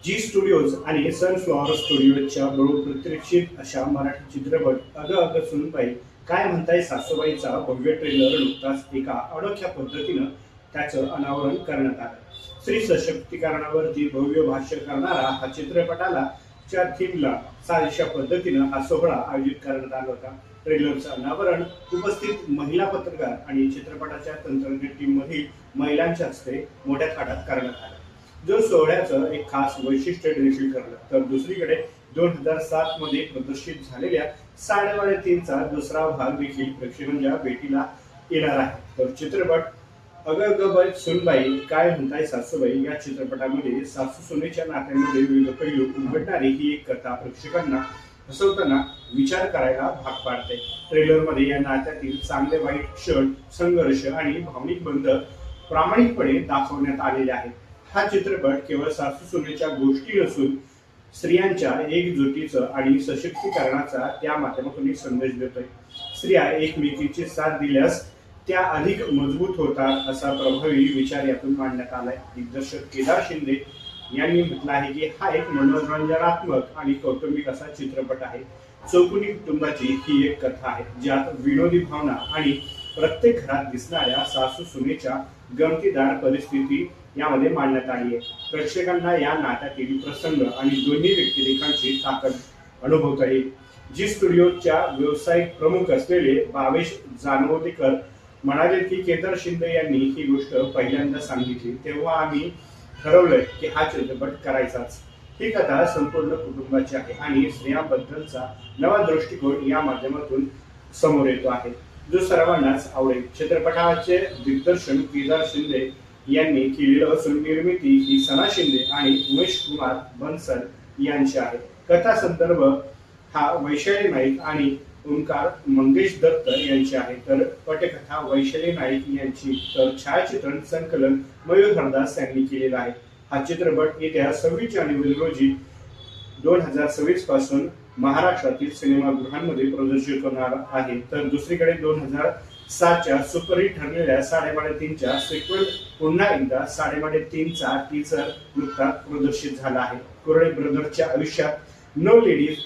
जी studios आणि sunflower स्टुडिओच्या बहुप्रतीक्षित अशा मराठी चित्रपट अगं अगं सुनबाई काय म्हणताय सासूबाईचा भव्य ट्रेलर नुकताच एका अनोख्या पद्धतीनं त्याचं अनावरण करण्यात आलं. स्त्री सशक्तीकरणावरती भव्य भाष्य करणारा हा चित्रपटाला च्या थीमला साजेशा पद्धतीनं हा सोहळा आयोजित करण्यात आला होता. ट्रेलरचं अनावरण उपस्थित महिला पत्रकार आणि चित्रपटाच्या तंत्रज्ञ टीम मधील महिलांच्या हस्ते मोठ्या थाटात करण्यात आलं. जो सोहळ्याचं एक खास वैशिष्ट्य देखील ठरलं तर दुसरीकडे 2007 मध्ये प्रदर्शित झालेल्या 3.5चा दुसरा भाग देखील प्रेक्षकांच्या भेटीला येणार आहे. तर चित्रपट अगं अगं बाई सुनबाई काय म्हणताय सासूबाई या चित्रपटामध्ये सासू सुनेच्या नात्यांमध्ये विविध पैलू उलगडणारी ही एक कथा प्रेक्षकांना हसवताना विचार करायला भाग पाडते. ट्रेलरमध्ये या नात्यातील चांगले वाईट क्षण, संघर्ष आणि भावनिक बंध प्रामाणिकपणे दाखवण्यात आलेले आहेत. हा चित्रपट केवळ सासू सुनेच्या गोष्टी नसून स्त्रियांच्या एकजुटीचं आणि सशक्तीकरणाचा त्या माध्यमातून एक संदेश देतोय. स्त्रिया एकमेकींची साथ दिल्यास त्या अधिक मजबूत होतात असा प्रभावी विचार यातून मांडण्यात आलाय. दिग्दर्शक केदार शिंदे यांनी म्हटलं आहे की हा एक मनोरंजनात्मक आणि कौटुंबिक असा चित्रपट आहे. चौकोनी कुटुंबाची ही एक कथा आहे ज्यात विनोदी भावना आणि प्रत्येक घरात दिसणाऱ्या सासू सुनेच्या गमतीदार परिस्थिती यामध्ये मांडण्यात आली आहे. प्रेक्षकांना या नात्यातील प्रसंग आणि दोन्ही व्यक्तिरेखांची ताकद अनुभवता येईल. जी स्टुडिओच्या व्यावसायिक प्रमुख असलेले भावेश जानवतेकर म्हणाले की केदार शिंदे यांनी ही गोष्ट पहिल्यांदा सांगितली तेव्हा आम्ही ठरवलंय की हा चित्रपट करायचाच. ही कथा संपूर्ण कुटुंबाची आहे आणि स्त्रियांबद्दलचा नवा दृष्टिकोन या माध्यमातून समोर येतो आहे जो सर्वांनाच आवडेल. चित्रपटाचे दिग्दर्शन केदार शिंदे यांनी केलेलं असून निर्मिती ही सना शिंदे आणि उमेश कुमार बन्सल यांची आहे. कथा संदर्भ हा वैशाली नाईक आणि ओंकार मंगेश दत्त यांची आहे तर पटकथा वैशाली नाईक यांची तर छायाचित्रण संकलन मयूर हरदास यांनी केलेलं आहे. हा चित्रपट येत्या 26 जानेवारी रोजी 2026 पासून महाराष्ट्रातील सिनेमागृहांमध्ये प्रदर्शित होणार आहे. तर दुसरीकडे 2007च्या सुपरहिट ठरलेल्या 3.5च्या सिक्वेल पुन्हा एकदा 3.5चा टीजर नुकताच प्रदर्शित झाला आहे. कुरळे ब्रदर्सच्या आयुष्यात नो लेडीज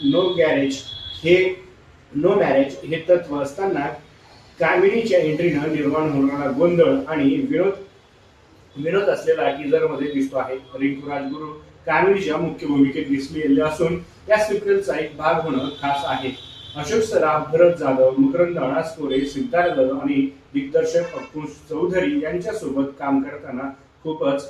नो मॅरेज हे तत्व असताना कामिनीच्या एंट्रीनं निर्माण होणारा गोंधळ आणि विनोद असलेला टीजर मध्ये दिसतो आहे. रिंकू राजगुरू कामिनीच्या मुख्य भूमिकेत दिसलेले असून या सिक्वेलचा एक भाग होणं खास आहे. अशोक सराफ, भरत जाधव, मकरंद अनासपुरे, सिद्धार्थ जाधव आणि दिग्दर्शक अंकुश चौधरी यांच्यासोबत काम करताना खूपच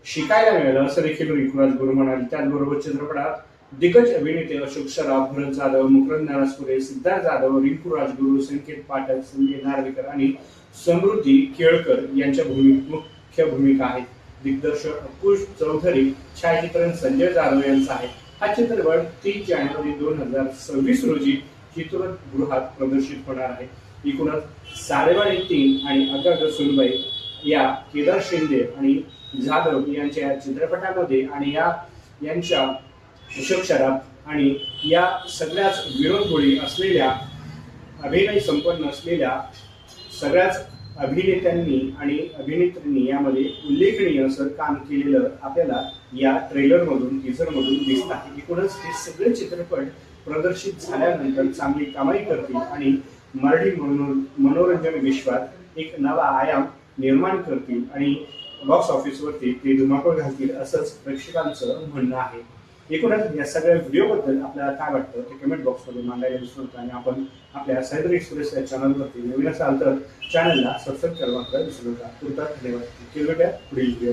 शिकायला मिळालं असं देखील रिंकू राजगुरू म्हणाले. त्याचबरोबर चित्रपटात दिग्गज अभिनेते अशोक सराफ, भरत जाधव, मकरंद अनासपुरे, सिद्धार्थ जाधव, रिंकू राजगुरू, संकेत पाठक, संजय नार्वेकर आणि समृद्धी केळकर यांच्या मुख्य भूमिका आहेत. दिग्दर्शक अंकुश चौधरी, छायाचित्रण संजय जाधव यांचं आहे. हा चित्रपट 30 जानेवारी 2026 रोजी चित्रपटगृहात प्रदर्शित होणार आहे. एकूणच 3.5 आणि अगं अगं सुनबाई या केदार शिंदे आणि जाधव यांच्या चित्रपटामध्ये आणि यांच्या अशोक सराफ आणि या सगळ्याच विनोदगोळी असलेल्या अभिनय संपन्न असलेल्या सगळ्याच अभिनेत्यांनी आणि अभिनेत्रींनी यामध्ये उल्लेखनीय असं काम केलेलं आपल्याला या ट्रेलर मधून टीजर मधून दिसत आहे. एकूणच हे सगळे चित्रपट प्रदर्शित झाल्यानंतर चांगली कमाई करतील आणि मराठी मनोरंजन विश्वात एक नवा आयाम निर्माण करतील आणि बॉक्स ऑफिसवरती ते धुमाकूळ घालतील असंच प्रेक्षकांचं म्हणणं आहे. एकूणच या सगळ्या व्हिडिओबद्दल आपल्याला काय वाटतं ते कमेंट बॉक्समध्ये मांडायला विसरू नका आणि आपण आपल्या सह्याद्री एक्सप्रेस या चॅनलवरती नवीन असाल तर चॅनलला सबस्क्राईब करायला विसरू नका. तुर्तास धन्यवाद. पुढील व्हिडिओ